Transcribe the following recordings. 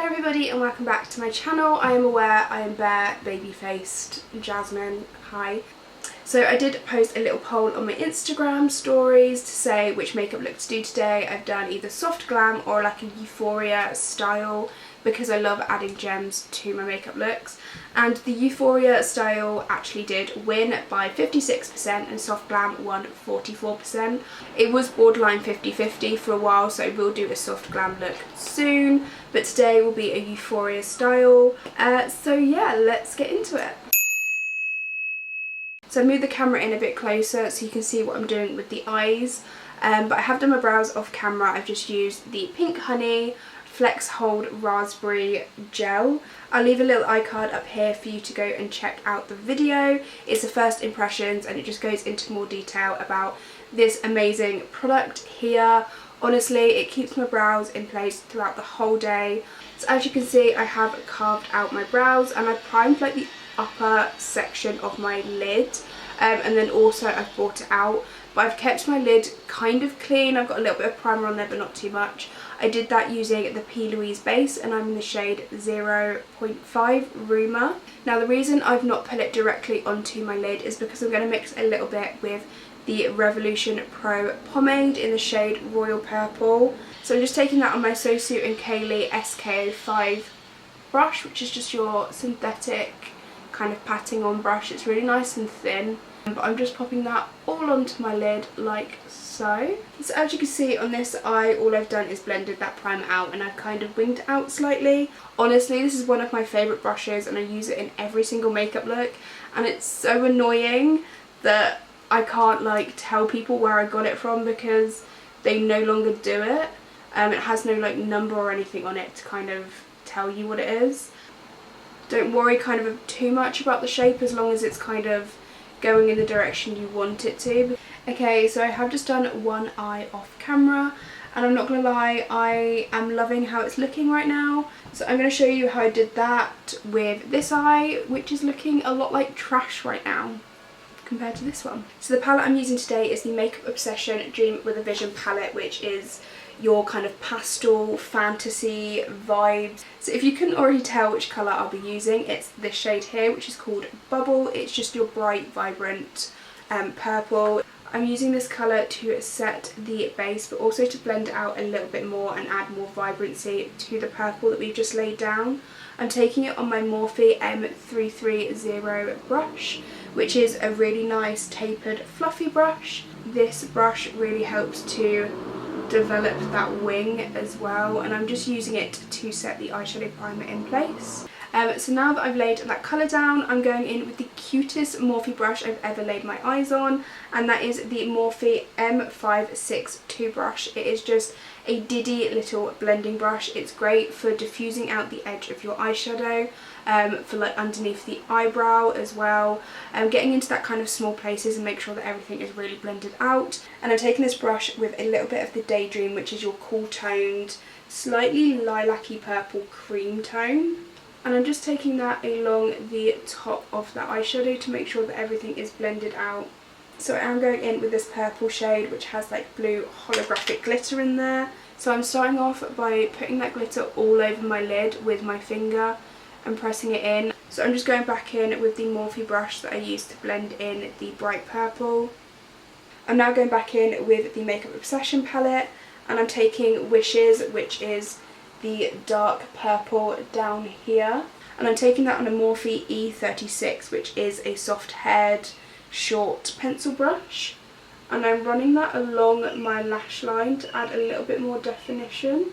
everybody and welcome back to my channel. I am aware I am bare, baby-faced Jasmine. Hi. So I did post a little poll on my Instagram stories to say which makeup look to do today. I've done either soft glam or like a Euphoria style because I love adding gems to my makeup looks. And the Euphoria style actually did win by 56% and soft glam won 44%. It was borderline 50-50 for a while, so I will do a soft glam look soon. But today will be a Euphoria style. So yeah, let's get into it. So I moved the camera in a bit closer so you can see what I'm doing with the eyes. But I have done my brows off camera. I've just used the PinkHoney Flex Hold Raspberry Gel. I'll leave a little iCard up here for you to go and check out the video. It's the first impressions and it just goes into more detail about this amazing product here. Honestly, it keeps my brows in place throughout the whole day. So as you can see, I have carved out my brows and I've primed like the upper section of my lid, and then also I've brought it out, but I've kept my lid kind of clean. I've got a little bit of primer on there but not too much. I did that using the P.louise base and I'm in the shade 0.5 Rumour. Now the reason I've not put it directly onto my lid is because I'm going to mix a little bit with the Revolution Pro Pomade in the shade Royal Purple. So I'm just taking that on my So Sue and Kaylee SK05 brush, which is just your synthetic kind of patting on brush. It's really nice and thin, but I'm just popping that all onto my lid like so. So as you can see on this eye, all I've done is blended that primer out and I've kind of winged it out slightly. Honestly, this is one of my favourite brushes and I use it in every single makeup look, and it's so annoying that I can't like tell people where I got it from because they no longer do it. It has no like number or anything on it to kind of tell you what it is. Don't worry kind of too much about the shape as long as it's kind of going in the direction you want it to. Okay, so I have just done one eye off camera and I'm not going to lie, I am loving how it's looking right now. So I'm going to show you how I did that with this eye, which is looking a lot like trash right now compared to this one. So the palette I'm using today is the Makeup Obsession Dream with a Vision palette, which is your kind of pastel fantasy vibes. So if you couldn't already tell which colour I'll be using, it's this shade here, which is called Bubble. It's just your bright, vibrant purple. I'm using this colour to set the base, but also to blend it out a little bit more and add more vibrancy to the purple that we've just laid down. I'm taking it on my Morphe M330 brush, which is a really nice tapered fluffy brush. This brush really helps to develop that wing as well, and I'm just using it to set the eyeshadow primer in place. So now that I've laid that colour down, I'm going in with the cutest Morphe brush I've ever laid my eyes on, and that is the Morphe M562 brush. It is just a diddy little blending brush. It's great for diffusing out the edge of your eyeshadow, for like underneath the eyebrow as well, getting into that kind of small places and make sure that everything is really blended out. And I'm taking this brush with a little bit of the Daydream, which is your cool toned, slightly lilac-y purple cream tone. And I'm just taking that along the top of that eyeshadow to make sure that everything is blended out. So I'm going in with this purple shade, which has like blue holographic glitter in there. So I'm starting off by putting that glitter all over my lid with my finger and pressing it in. So I'm just going back in with the Morphe brush that I used to blend in the bright purple. I'm now going back in with the Makeup Obsession palette, and I'm taking Wishes, which is the dark purple down here, and I'm taking that on a Morphe E36, which is a soft haired short pencil brush, and I'm running that along my lash line to add a little bit more definition.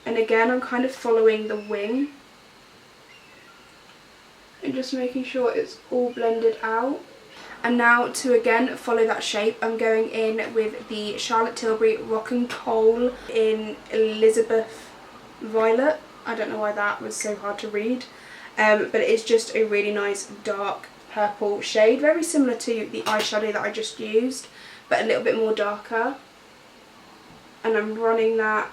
And again, I'm kind of following the wing and just making sure it's all blended out. And now to again follow that shape, I'm going in with the Charlotte Tilbury Rock and Kohl in Elizabeth Violet. I don't know why that was so hard to read, but it is just a really nice dark purple shade, very similar to the eyeshadow that I just used, but a little bit more darker. And I'm running that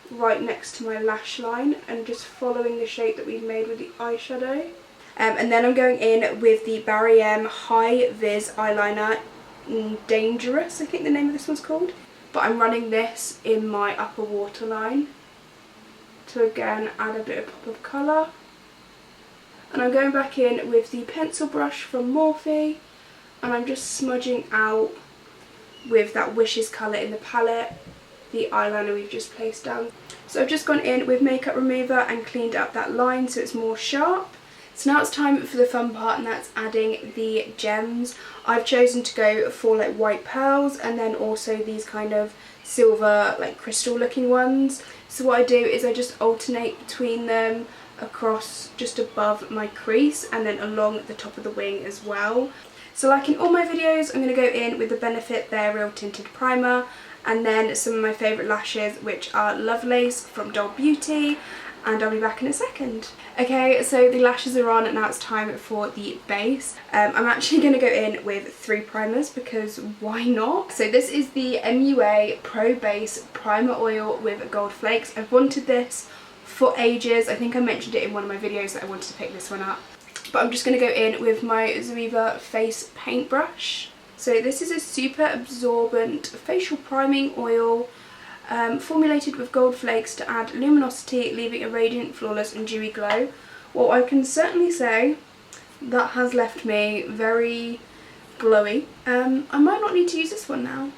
right next to my lash line and just following the shape that we've made with the eyeshadow. And then I'm going in with the Barry M High Vis Eyeliner, Dangerous, I think the name of this one's called. But I'm running this in my upper waterline to again add a bit of pop of colour. And I'm going back in with the pencil brush from Morphe, and I'm just smudging out with that Wishes colour in the palette the eyeliner we've just placed down. So I've just gone in with makeup remover and cleaned up that line so it's more sharp. So now it's time for the fun part, and that's adding the gems. I've chosen to go for like white pearls and then also these kind of silver like crystal looking ones. So what I do is I just alternate between them across just above my crease and then along the top of the wing as well. So like in all my videos, I'm going to go in with the Benefit They're Real Tinted Primer and then some of my favourite lashes, which are Lovelace from Doll Beauty, and I'll be back in a second. Okay, so the lashes are on, and now it's time for the base. I'm actually going to go in with 3 primers because why not? So this is the MUA Pro Base Primer Oil with Gold Flakes. I've wanted this for ages. I think I mentioned it in one of my videos that I wanted to pick this one up. But I'm just going to go in with my Zoeva face paintbrush. So this is a super absorbent facial priming oil formulated with gold flakes to add luminosity, leaving a radiant, flawless and dewy glow. Well, I can certainly say that has left me very glowy. I might not need to use this one now.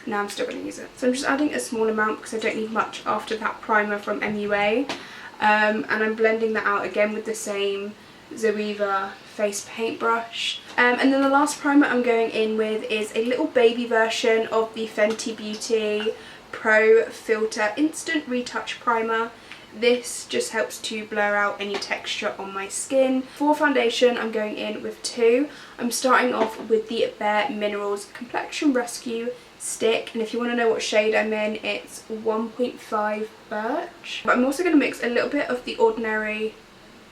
No, I'm still going to use it. So I'm just adding a small amount because I don't need much after that primer from MUA. And I'm blending that out again with the same Zoeva face paintbrush. And then the last primer I'm going in with is a little baby version of the Fenty Beauty Pro Filter Instant Retouch Primer. This just helps to blur out any texture on my skin. For foundation, I'm going in with 2. I'm starting off with the Bare Minerals Complexion Rescue stick, and if you want to know what shade I'm in, it's 1.5 Birch. But I'm also going to mix a little bit of the Ordinary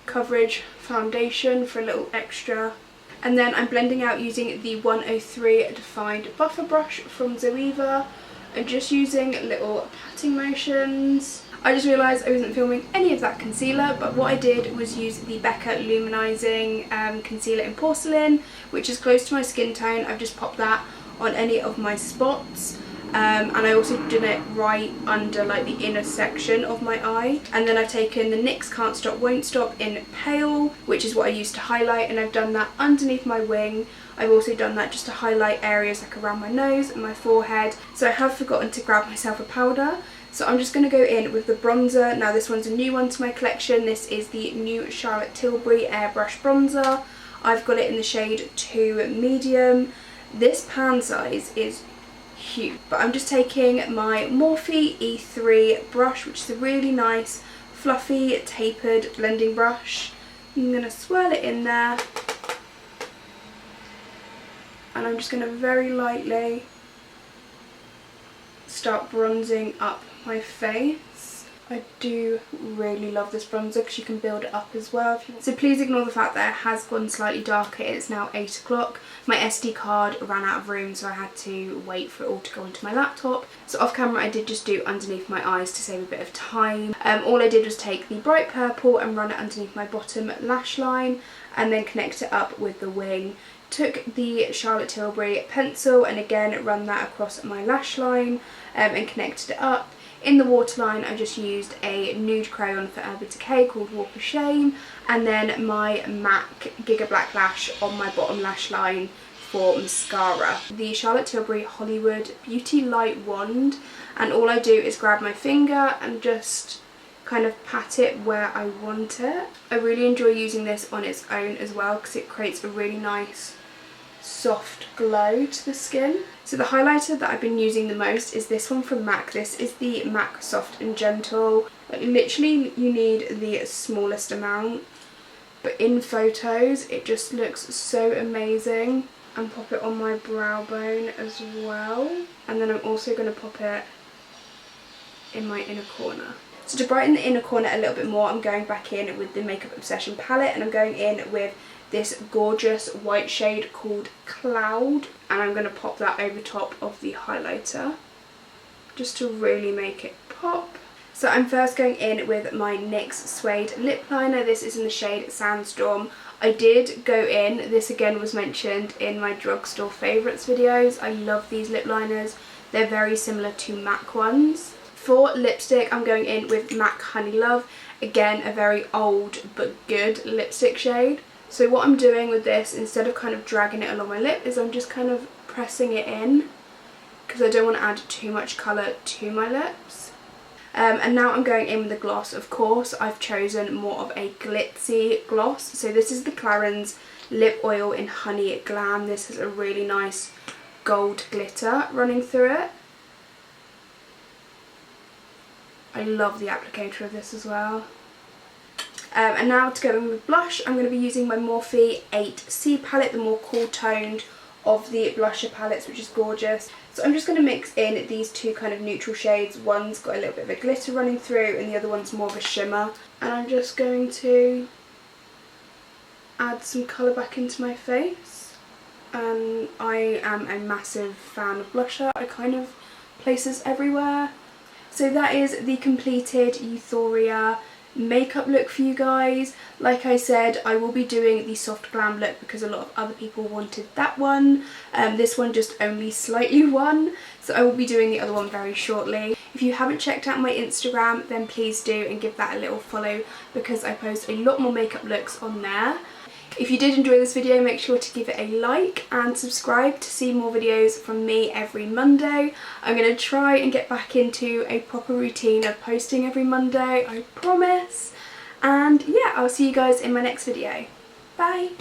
Coverage foundation for a little extra, and then I'm blending out using the 103 Defined Buffer Brush from Zoeva. I'm just using little patting motions. I just realised I wasn't filming any of that concealer, but what I did was use the Becca Luminising Concealer in Porcelain, which is close to my skin tone. I've just popped that on any of my spots. And I also did it right under like the inner section of my eye. And then I've taken the NYX Can't Stop Won't Stop in Pale, which is what I used to highlight, and I've done that underneath my wing. I've also done that just to highlight areas like around my nose and my forehead. So I have forgotten to grab myself a powder. So I'm just going to go in with the bronzer. Now this one's a new one to my collection. This is the new Charlotte Tilbury Airbrush Bronzer. I've got it in the shade 2 Medium. This pan size is huge, but I'm just taking my Morphe E3 brush, which is a really nice fluffy tapered blending brush. I'm going to swirl it in there, and I'm just going to very lightly start bronzing up my face. I do really love this bronzer because you can build it up as well. So please ignore the fact that it has gone slightly darker. It's now 8 o'clock. My SD card ran out of room, so I had to wait for it all to go onto my laptop. So off camera I did just do underneath my eyes to save a bit of time. All I did was take the bright purple and run it underneath my bottom lash line and then connect it up with the wing. Took the Charlotte Tilbury pencil and again run that across my lash line and connected it up. In the waterline I just used a nude crayon for Urban Decay called Walk of Shame, and then my MAC Giga Black Lash on my bottom lash line for mascara. The Charlotte Tilbury Hollywood Beauty Light Wand, and all I do is grab my finger and just kind of pat it where I want it. I really enjoy using this on its own as well because it creates a really nice soft glow to the skin. So the highlighter that I've been using the most is this one from MAC. This is the MAC Soft and Gentle. Like, literally you need the smallest amount, but in photos it just looks so amazing. And pop it on my brow bone as well, and then I'm also going to pop it in my inner corner. So to brighten the inner corner a little bit more, I'm going back in with the Makeup Obsession palette, and I'm going in with this gorgeous white shade called Cloud, and I'm going to pop that over top of the highlighter just to really make it pop. So I'm first going in with my NYX Suede Lip Liner. This is in the shade Sandstorm. I did go in, this again was mentioned in my drugstore favourites videos. I love these lip liners. They're very similar to MAC ones. For lipstick, I'm going in with MAC Honey Love. Again, a very old but good lipstick shade. So what I'm doing with this, instead of kind of dragging it along my lip, is I'm just kind of pressing it in because I don't want to add too much colour to my lips. And now I'm going in with the gloss. Of course, I've chosen more of a glitzy gloss. So this is the Clarins Lip Oil in Honey Glam. This has a really nice gold glitter running through it. I love the applicator of this as well. And now to go in with blush, I'm going to be using my Morphe 8C palette, the more cool toned of the blusher palettes, which is gorgeous. So I'm just going to mix in these two kind of neutral shades. One's got a little bit of a glitter running through and the other one's more of a shimmer. And I'm just going to add some colour back into my face. And I am a massive fan of blusher. I kind of place this everywhere. So that is the completed Euphoria makeup look for you guys. Like I said, I will be doing the soft glam look because a lot of other people wanted that one. This one just only slightly won, so I will be doing the other one very shortly. If you haven't checked out my Instagram, then please do and give that a little follow because I post a lot more makeup looks on there. If you did enjoy this video, make sure to give it a like and subscribe to see more videos from me every Monday. I'm going to try and get back into a proper routine of posting every Monday, I promise. And yeah, I'll see you guys in my next video. Bye!